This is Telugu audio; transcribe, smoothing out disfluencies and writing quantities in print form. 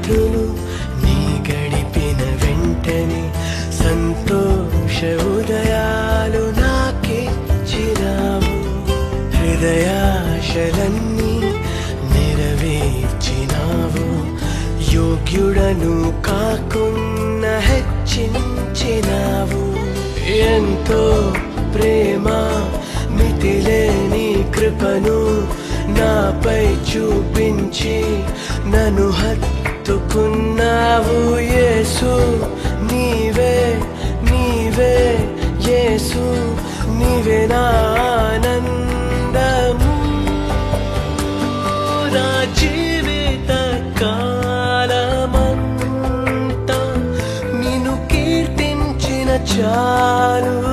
రాత్రులు నీ గడిపిన వెంటనే సంతోష ఉదయాలు నాకిచ్చినావు. హృదయాశలన్నీ నెరవేర్చినావు. యోగ్యుడను కాకున్నా హెచ్చించినావు. ఎంతో ప్రేమ మితిలేని కృపను నాపై చూపించి నన్ను హత్తుకున్నావు. యేసు నీవే నీవే, యేసు నీవే నా ఆనందము. నా జీవిత కాలమంతా నిన్ను కీర్తించిన చాలు.